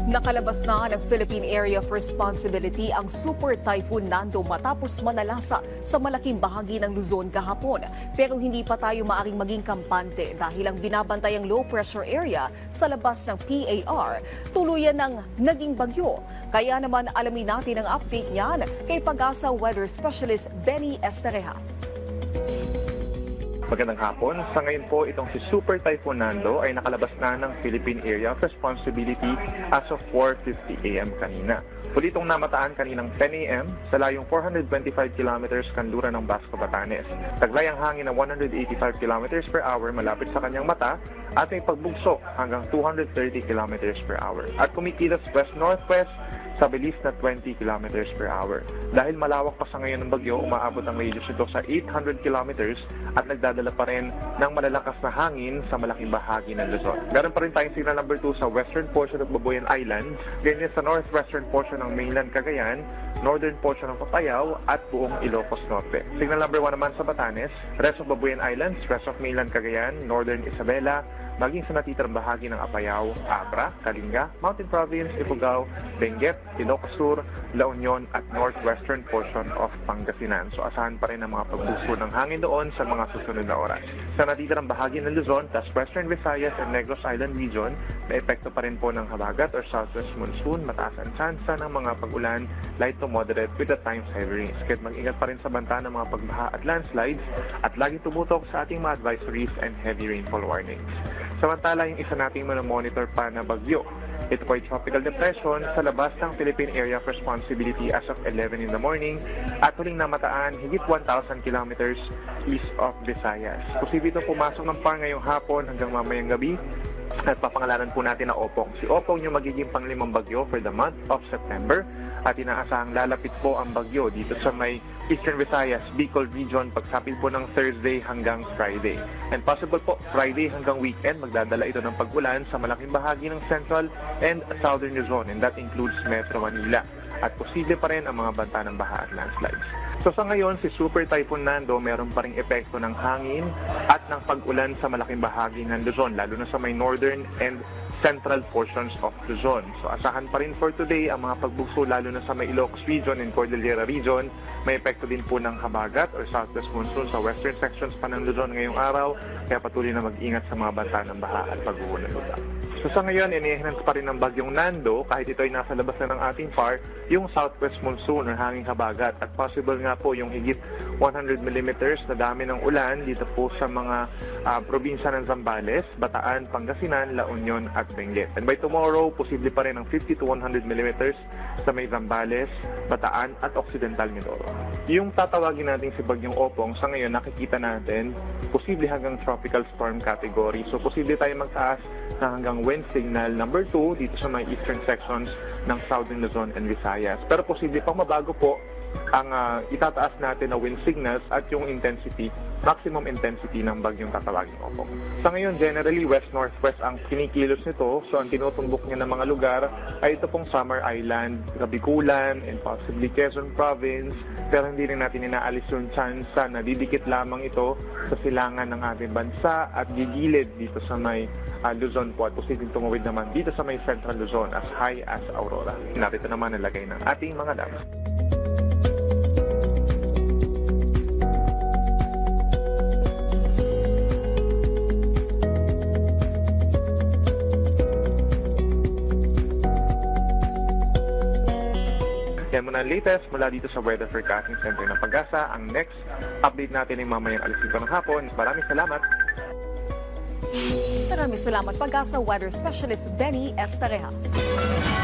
Nakalabas na ng Philippine Area of Responsibility ang Super Typhoon Nando matapos manalasa sa malaking bahagi ng Luzon kahapon. Pero hindi pa tayo maaring maging kampante dahil ang binabantayang low pressure area sa labas ng PAR tuluyan ng naging bagyo. Kaya naman alamin natin ang update niyan kay Pag-asa Weather Specialist Benny Estereja. Magandang hapon. Sa ngayon po, itong si Super Typhoon Nando ay nakalabas na ng Philippine Area of Responsibility as of 4:50 a.m. kanina. Huli itong namataan kaninang 10 a.m. sa layong 425 kilometers kanluran ng Basco, Batanes. Taglay ang hangin ng 185 kilometers per hour malapit sa kanyang mata at may pagbugso hanggang 230 kilometers per hour. At kumikilos west-northwest sa bilis na 20 kilometers per hour. Dahil malawak pa sa ngayon ng bagyo, umaabot ang radius nito sa 800 kilometers at nagdadala pa rin ng malalakas na hangin sa malaking bahagi ng Luzon. Meron pa rin tayong signal number 2 sa western portion of Babuyan Island, ganyan sa northwestern portion ng mainland Cagayan, northern portion ng Papayao at buong Ilocos Norte. Signal number 1 naman sa Batanes, rest of Babuyan Islands, rest of mainland Cagayan, northern Isabela, maging sa natitirang bahagi ng Apayao, Abra, Kalinga, Mountain Province, Ifugao, Benguet, Ilocos Sur, La Union at northwestern portion of Pangasinan. So asahan pa rin ang mga pagbuso ng hangin doon sa mga susunod na oras. Sa natitirang bahagi ng Luzon, tas Western Visayas and Negros Island region, may epekto pa rin po ng habagat or southwest monsoon, mataas ang tsansa ng mga pag-ulan, light to moderate with at times heavy rains. Kaya mag-ingat pa rin sa banta ng mga pagbaha at landslides at lagi tumutok sa ating mga advisories and heavy rainfall warnings. Samantala, yung isa nating monitor pa na bagyo. Ito po ay tropical depression sa labas ng Philippine Area of Responsibility as of 11 in the morning at huling namataan higit 1,000 kilometers east of Visayas. Posible itong pumasok ng PAR ngayong hapon hanggang mamayang gabi at papangalanan po natin na Opong. Si Opong yung magiging panglimang bagyo for the month of September at inaasahang lalapit po ang bagyo dito sa may Eastern Visayas, Bicol region pagsapit po ng Thursday hanggang Friday. And possible po Friday hanggang weekend magdadala ito ng pag-ulan sa malaking bahagi ng Central and Southern Luzon, and that includes Metro Manila. At posible pa rin ang mga banta ng baha at landslides. So sa ngayon, si Super Typhoon Nando meron pa ring epekto ng hangin at ng pag-ulan sa malaking bahagi ng Luzon, lalo na sa may northern and central portions of Luzon. So asahan pa rin for today ang mga pagbugso lalo na sa may Ilocos region and Cordillera region. May epekto din po ng habagat or southwest monsoon sa western sections pa ng Luzon ngayong araw, kaya patuloy na mag-ingat sa mga banta ng baha at pag-uho ng lupa. So sa ngayon, inienhance pa rin ng bagyong Nando, kahit ito ay nasa labas na ng ating PAR, yung southwest monsoon or hanging habagat at possible nga po yung higit 100 millimeters na dami ng ulan dito po sa mga probinsya ng Zambales, Bataan, Pangasinan, La Union at Benguet. And by tomorrow, posible pa rin ang 50 to 100 millimeters sa may Zambales, Bataan at Occidental Mindoro. Yung tatawagin natin si Bagyong Opong, sa ngayon nakikita natin posible hanggang tropical storm category. So posible tayo magtaas na hanggang wind signal number 2 dito sa mga eastern sections ng Southern Luzon and Visayas. Pero posible pang mabago po ang itataas natin na wind signals at yung intensity, maximum intensity ng bagyong tatawagin Opong. Sa ngayon, generally, west-northwest ang kinikilos nito. So, ang tinutumbok niya ng mga lugar ay ito pong Samar Island, Bikulan, and possibly Quezon Province. Pero hindi rin natin inaalis yung chance na didikit lamang ito sa silangan ng ating bansa at gigilid dito sa may Luzon po at posibleng tumawid naman dito sa may Central Luzon as high as Aurora. Narito naman ang lagay ng ating mga dam. Yan muna ang latest mula dito sa Weather Forecasting Center ng Pag-asa. Ang next update natin ay mamayang alas 5 ng hapon. Maraming salamat. Maraming salamat, Pag-asa Weather Specialist Benny Estereja.